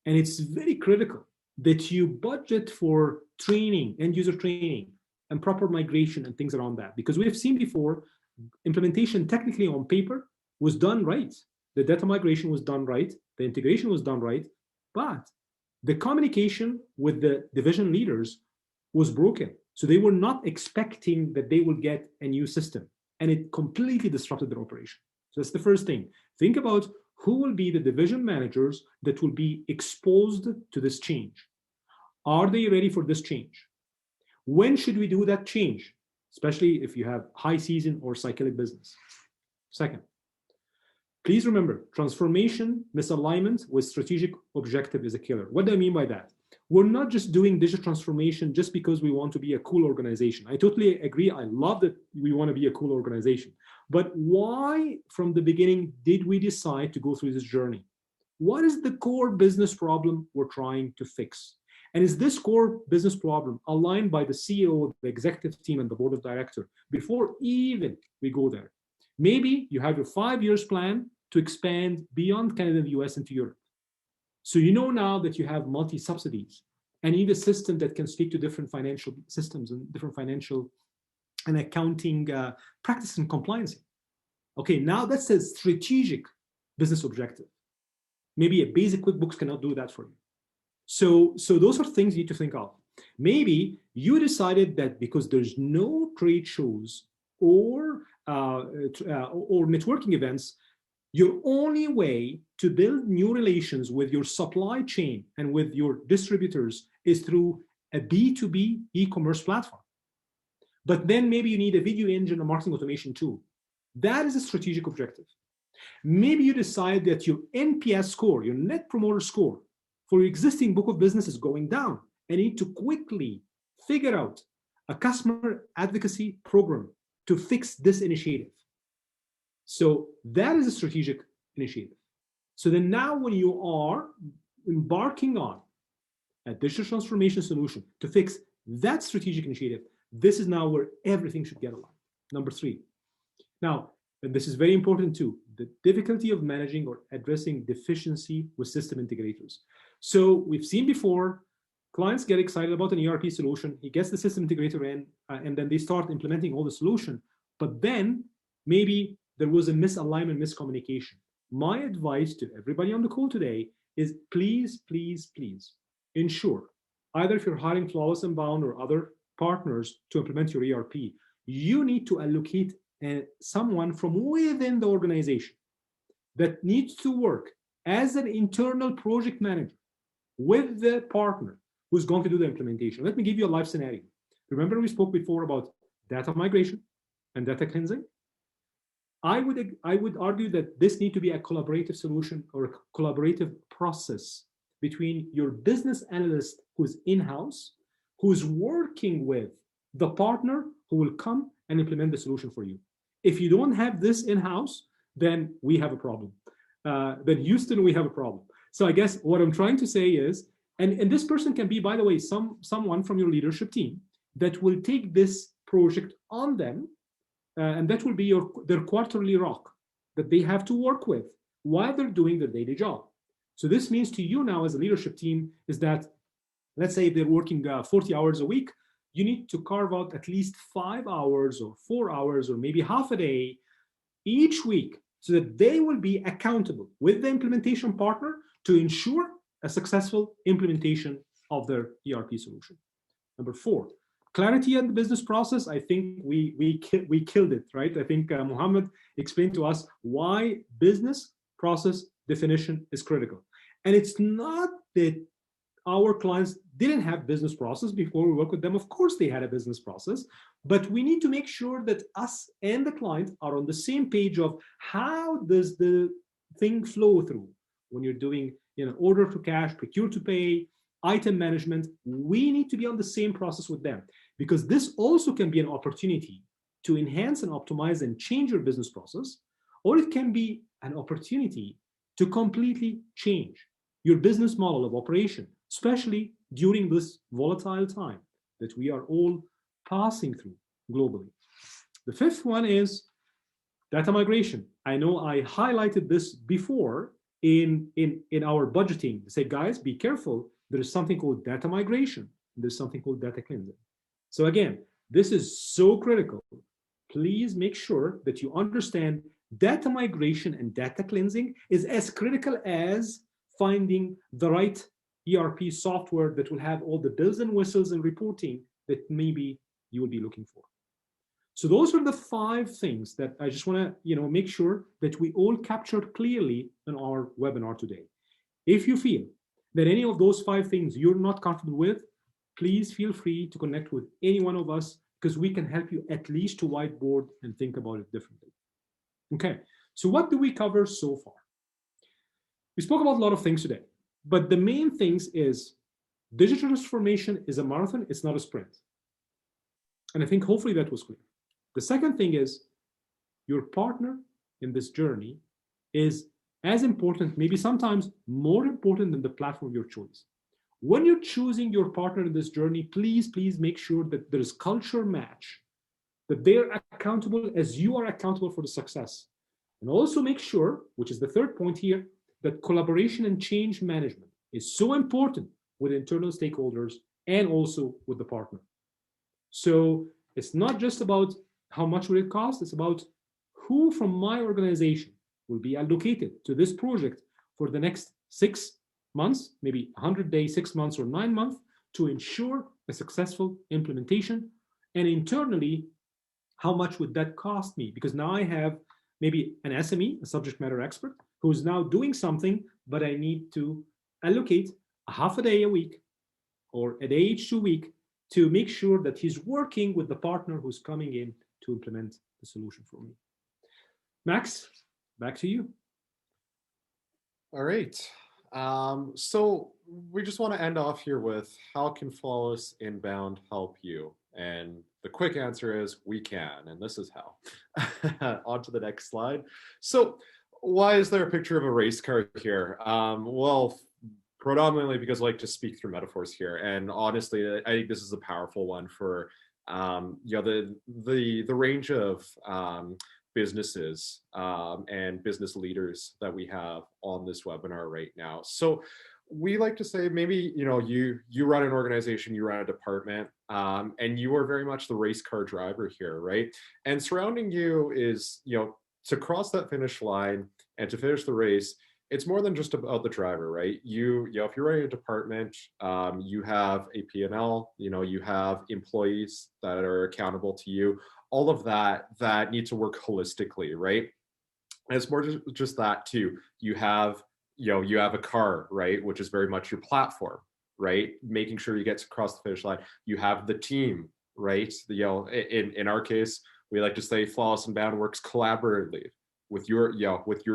And it's very critical that you budget for training, end user training, and proper migration and things around that. Because we have seen before, implementation technically on paper was done right. The data migration was done right. The integration was done right. But the communication with the division leaders was broken. So they were not expecting that they will get a new system, and it completely disrupted their operation. So that's the first thing. Think about who will be the division managers that will be exposed to this change. Are they ready for this change? When should we do that change? Especially if you have high season or cyclic business. Second, please remember, transformation misalignment with strategic objective is a killer. What do I mean by that? We're not just doing digital transformation just because we want to be a cool organization. I totally agree. I love that we want to be a cool organization. But why, from the beginning, did we decide to go through this journey? What is the core business problem we're trying to fix? And is this core business problem aligned by the CEO, the executive team, and the board of directors before even we go there? Maybe you have your 5 years plan to expand beyond Canada and the US into Europe. So you know now that you have multi-subsidies and you need a system that can speak to different financial systems and different financial and accounting practice and compliance. Okay, now that's a strategic business objective. Maybe a basic QuickBooks cannot do that for you. So those are things you need to think of. Maybe you decided that because there's no trade shows or networking events, your only way to build new relations with your supply chain and with your distributors is through a B2B e-commerce platform. But then maybe you need a video engine or marketing automation tool. That is a strategic objective. Maybe you decide that your NPS score, your net promoter score for your existing book of business is going down and you need to quickly figure out a customer advocacy program to fix this initiative. So that is a strategic initiative. So then now when you are embarking on a digital transformation solution to fix that strategic initiative, this is now where everything should get aligned. Number 3. Now, and this is very important too, the difficulty of managing or addressing deficiency with system integrators. So we've seen before, clients get excited about an ERP solution, he gets the system integrator in, and then they start implementing all the solution, but then maybe there was a misalignment, miscommunication. My advice to everybody on the call today is please, please, please ensure, either if you're hiring Flawless and Bound or other partners to implement your ERP, you need to allocate someone from within the organization that needs to work as an internal project manager with the partner who's going to do the implementation. Let me give you a live scenario. Remember we spoke before about data migration and data cleansing? I would argue that this needs to be a collaborative solution or a collaborative process between your business analyst who's in-house, who's working with the partner who will come and implement the solution for you. If you don't have this in-house, then we have a problem. Then Houston, we have a problem. So I guess what I'm trying to say is, and this person can be, by the way, someone from your leadership team that will take this project on them, and that will be their quarterly rock that they have to work with while they're doing their daily job. So this means to you now as a leadership team is that, let's say they're working 40 hours a week, you need to carve out at least 5 hours or 4 hours or maybe half a day each week so that they will be accountable with the implementation partner to ensure a successful implementation of their ERP solution. Number 4, clarity in the business process. I think we killed it, right? I think Mohamed explained to us why business process definition is critical. And it's not that our clients didn't have business process before we work with them. Of course, they had a business process, but we need to make sure that us and the client are on the same page of how does the thing flow through. When you're doing order to cash, procure to pay, item management, we need to be on the same process with them, because this also can be an opportunity to enhance and optimize and change your business process, or it can be an opportunity to completely change your business model of operation, especially during this volatile time that we are all passing through globally. The 5th one is data migration. I know I highlighted this before in our budgeting. Say, guys, be careful. There is something called data migration. There's something called data cleansing. So again, this is so critical. Please make sure that you understand data migration and data cleansing is as critical as finding the right ERP software that will have all the bells and whistles and reporting that maybe you will be looking for. So those are the 5 things that I just want to make sure that we all captured clearly in our webinar today. If you feel that any of those 5 things you're not comfortable with, please feel free to connect with any one of us, because we can help you at least to whiteboard and think about it differently. Okay, so what do we cover so far? We spoke about a lot of things today, but the main things is digital transformation is a marathon, it's not a sprint. And I think hopefully that was clear. The second thing is your partner in this journey is as important, maybe sometimes more important than the platform of your choice. When you're choosing your partner in this journey, please make sure that there is culture match, that they're accountable as you are accountable for the success. And also make sure, which is the 3rd point here, that collaboration and change management is so important with internal stakeholders and also with the partner. So it's not just about how much will it cost, it's about who from my organization will be allocated to this project for the next 6 months, maybe 100 days, 6 months, or 9 months, to ensure a successful implementation. And internally, how much would that cost me? Because now I have maybe an SME, a subject matter expert, who's now doing something, but I need to allocate a half a day a week or a day each 2 weeks to make sure that he's working with the partner who's coming in to implement the solution for me. Max, back to you. All right. So we just want to end off here with, how can Flawless Inbound help you? And the quick answer is we can, and this is how. On to the next slide. So why is there a picture of a race car here? Well, predominantly because I like to speak through metaphors here, and honestly, I think this is a powerful one for the range of businesses and business leaders that we have on this webinar right now. So we like to say, maybe you run an organization, you run a department, and you are very much the race car driver here, right? And surrounding you is to cross that finish line and to finish the race. It's more than just about the driver, right? If you're running a department, you have a P&L, you have employees that are accountable to you, all of that need to work holistically, right? And it's more just that too. You have a car, right? Which is very much your platform, right? Making sure you get across the finish line. You have the team, right? In our case, we like to say Flawless Inbound works collaboratively with your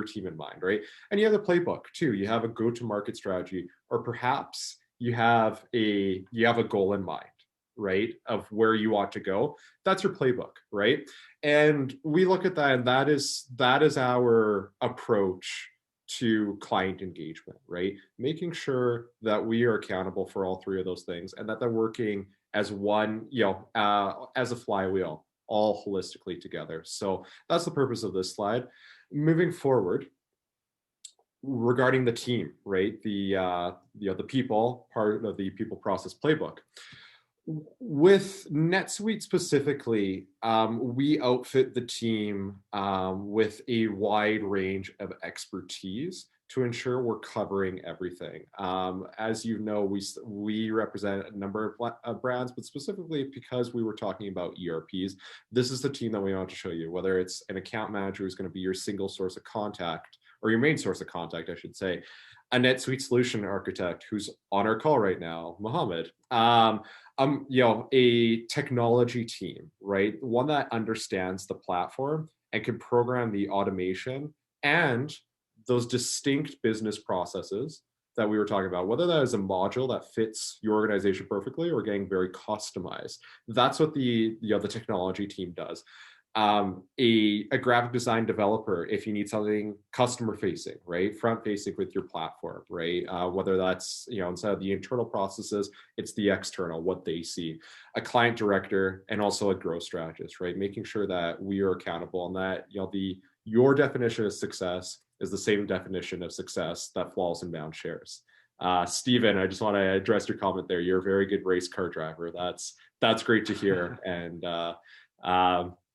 team in mind, right? And you have the playbook too. You have a go-to-market strategy, or perhaps you have a goal in mind, right, of where you want to go. That's your playbook, right? And we look at that, and that is our approach to client engagement, right? Making sure that we are accountable for all 3 of those things, and that they're working as one, as a flywheel, all holistically together. So that's the purpose of this slide. Moving forward, regarding the team, right? The people part of the people process playbook. With NetSuite specifically, we outfit the team with a wide range of expertise to ensure we're covering everything. As you know, we represent a number of brands, but specifically because we were talking about ERPs, this is the team that we want to show you, whether it's an account manager who's going to be your single source of contact, or your main source of contact, I should say, a NetSuite solution architect who's on our call right now, Mohamed. A technology team, right? One that understands the platform and can program the automation and those distinct business processes that we were talking about, whether that is a module that fits your organization perfectly or getting very customized. That's what the technology team does. A graphic design developer, if you need something customer facing, right, front facing with your platform, right, whether that's, instead of the internal processes, it's the external, what they see. A client director, and also a growth strategist, right, making sure that we are accountable and that your definition of success is the same definition of success that Flawless Inbound shares. Stephen, I just want to address your comment there. You're a very good race car driver. That's great to hear. And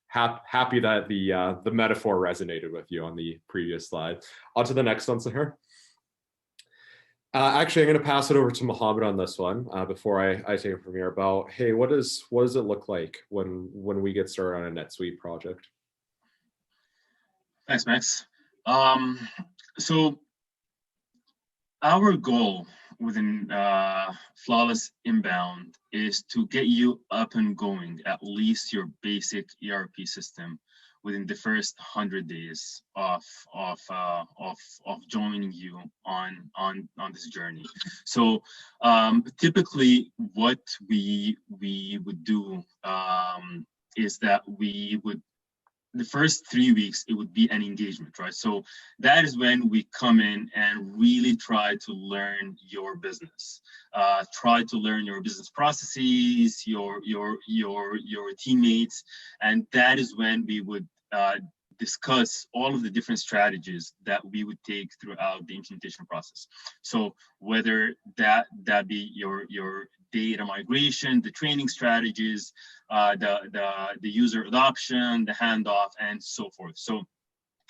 happy that the metaphor resonated with you on the previous slide. On to the next one, Saher. Actually, I'm going to pass it over to Mohamed on this one before I take it from here about, hey, what does it look like when we get started on a NetSuite project? Thanks, Max. So our goal within Flawless Inbound is to get you up and going, at least your basic ERP system, within the first 100 days of joining you on this journey. So typically, what we would do is that we would, the first 3 weeks, it would be an engagement, right? So that is when we come in and really try to learn your business, try to learn your business processes, your teammates, and that is when we would discuss all of the different strategies that we would take throughout the implementation process. So whether that be your data migration, the training strategies, the user adoption, the handoff, and so forth. So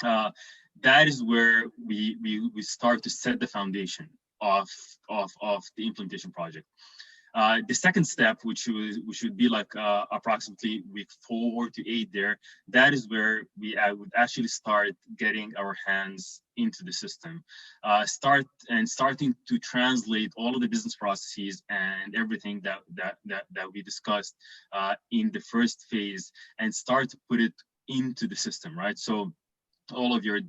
that is where we start to set the foundation of the implementation project. The second step, which would be like approximately week 4 to 8 there, that is where I would actually start getting our hands into the system, starting to translate all of the business processes and everything that we discussed in the first phase, and start to put it into the system, right? So all of your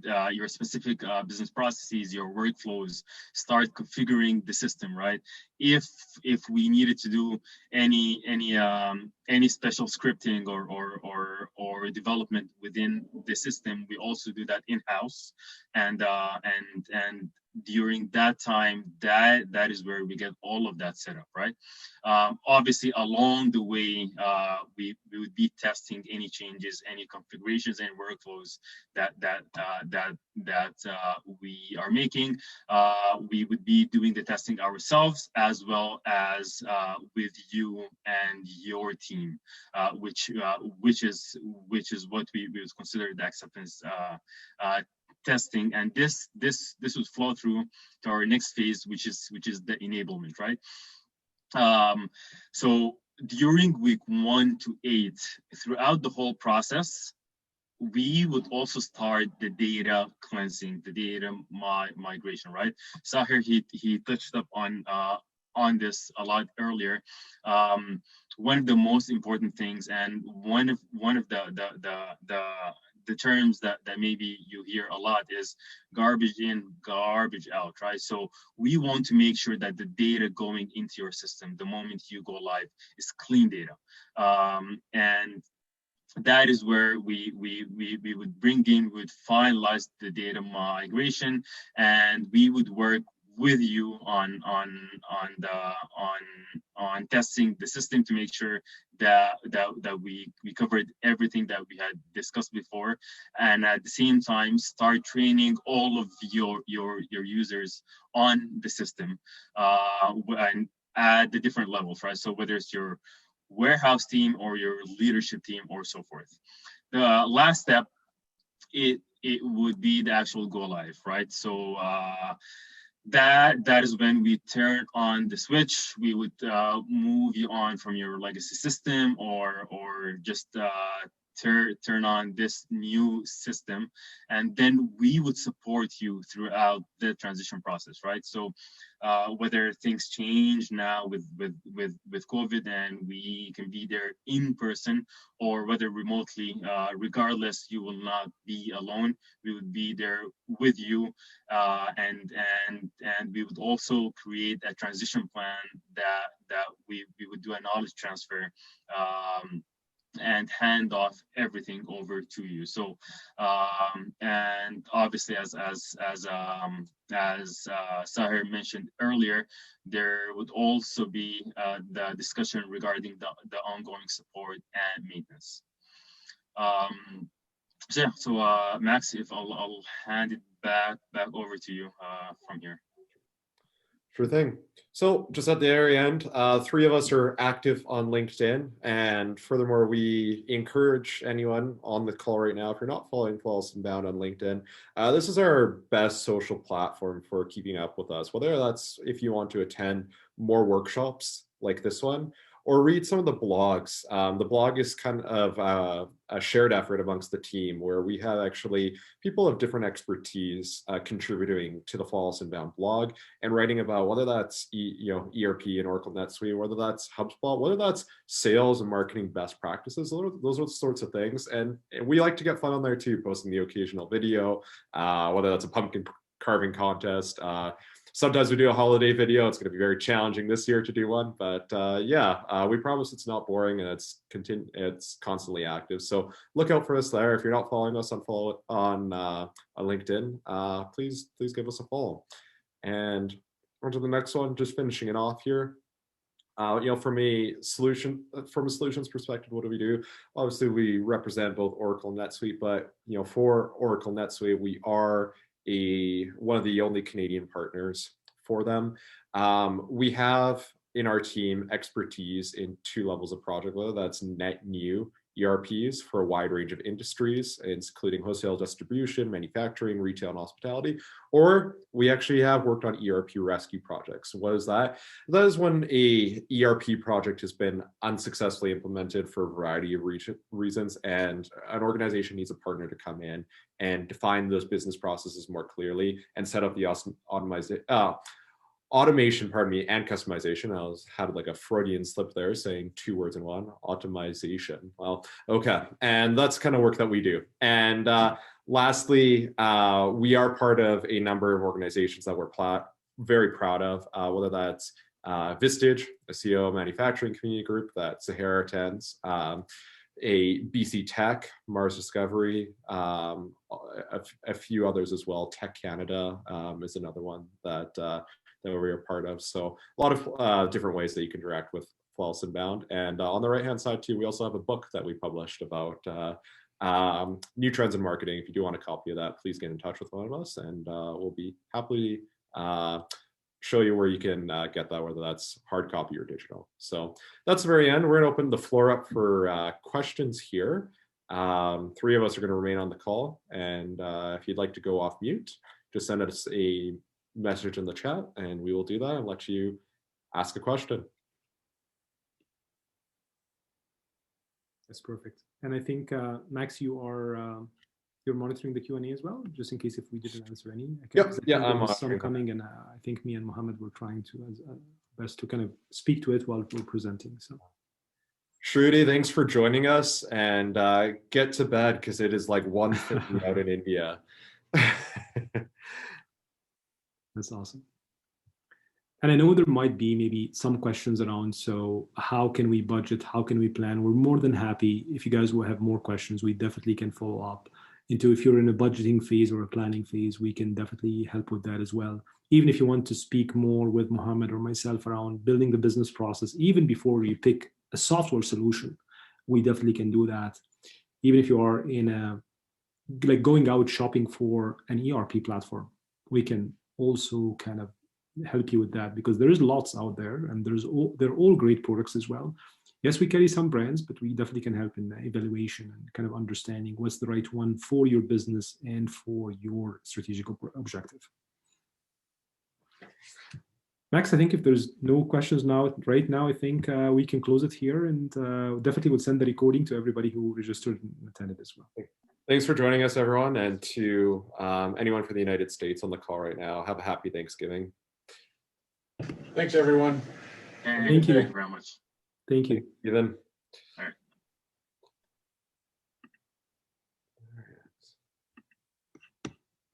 specific business processes, your workflows, start configuring the system, right? If we needed to do any special scripting or development within the system, we also do that in-house, and during that time, that is where we get all of that set up, right? Obviously, along the way, we would be testing any changes, any configurations, and workflows that we are making. We would be doing the testing ourselves, as well as with you and your team, which is what we would consider the acceptance testing, and this would flow through to our next phase, which is the enablement, right? So during week 1 to 8, throughout the whole process, we would also start the data cleansing, the data migration, right? Saher, he touched up on this a lot earlier. One of the most important things, and one of the terms that maybe you hear a lot, is garbage in, garbage out, right? So we want to make sure that the data going into your system the moment you go live is clean data, and that is where we would bring in, would finalize the data migration, and we would work with you on testing the system to make sure that we covered everything that we had discussed before, and at the same time start training all of your users on the system, and at the different levels, right? So whether it's your warehouse team or your leadership team or so forth. The last step, it would be the actual go live, right? So that is when we turn on the switch. We would move you on from your legacy system, or just turn on this new system, and then we would support you throughout the transition process, right? So whether things change now with COVID and we can be there in person, or whether remotely, regardless, you will not be alone. We would be there with you, and we would also create a transition plan that we would do a knowledge transfer, and hand off everything over to you. So, and obviously, as Saher mentioned earlier, there would also be the discussion regarding the ongoing support and maintenance. So yeah, so Max, if I'll hand it back over to you from here. Sure thing. So just at the very end, 3 of us are active on LinkedIn. And furthermore, we encourage anyone on the call right now, if you're not following Flawless Inbound on LinkedIn, this is our best social platform for keeping up with us, whether that's if you want to attend more workshops like this one, or read some of the blogs. The blog is kind of a shared effort amongst the team, where we have actually people of different expertise contributing to the Flawless Inbound blog and writing about whether that's ERP and Oracle NetSuite, whether that's HubSpot, whether that's sales and marketing best practices. Those are the sorts of things. And we like to get fun on there too, posting the occasional video, whether that's a pumpkin carving contest. Sometimes we do a holiday video. It's going to be very challenging this year to do one, but we promise it's not boring, and it's constantly active. So look out for us there. If you're not following us on LinkedIn, please give us a follow. And on to the next one. Just finishing it off here. From a solutions perspective, what do we do? Obviously, we represent both Oracle and NetSuite, but for Oracle NetSuite, we are one of the only Canadian partners for them. We have in our team expertise in 2 levels of project, whether that's net new ERPs for a wide range of industries, including wholesale, distribution, manufacturing, retail, and hospitality, or we actually have worked on ERP rescue projects. What is that? That is when a ERP project has been unsuccessfully implemented for a variety of reasons, and an organization needs a partner to come in and define those business processes more clearly and set up the automation, and customization. I had like a Freudian slip there, saying 2 words in one, automation. Well, okay. And that's kind of work that we do. And lastly, we are part of a number of organizations that we're very proud of, whether that's Vistage, a CEO manufacturing community group that Saher attends, a BC Tech, Mars Discovery, a few others as well. Tech Canada is another one that we are part of. So a lot of different ways that you can interact with Flawless Inbound. And on the right-hand side too, we also have a book that we published about new trends in marketing. If you do want a copy of that, please get in touch with one of us, and we'll be happily show you where you can get that, whether that's hard copy or digital. So that's the very end. We're gonna open the floor up for questions here. 3 of us are gonna remain on the call, and if you'd like to go off mute, just send us a message in the chat, and we will do that and let you ask a question. That's perfect. And I think Max, you're monitoring the Q&A as well, just in case if we didn't answer any. Yeah, I'm some coming, and I think me and Mohamed were trying to best to kind of speak to it while we're presenting. So, Shruti, thanks for joining us, and get to bed because it is like 1:50 out in India. That's awesome. And I know there might be maybe some questions around, so how can we budget? How can we plan? We're more than happy. If you guys will have more questions, we definitely can follow up into. If you're in a budgeting phase or a planning phase, we can definitely help with that as well. Even if you want to speak more with Mohamed or myself around building the business process, even before you pick a software solution, we definitely can do that. Even if you are in going out shopping for an ERP platform, we can also kind of help you with that, because there is lots out there, and they're all great products as well. Yes, we carry some brands, but we definitely can help in evaluation and kind of understanding what's the right one for your business and for your strategic objective. Max, I think if there's no questions right now, I think we can close it here, and definitely will send the recording to everybody who registered and attended as well. Thanks for joining us, everyone, and to anyone from the United States on the call right now. Have a happy Thanksgiving. Thanks, everyone. Thank you very much. Thank you. See you then. All right.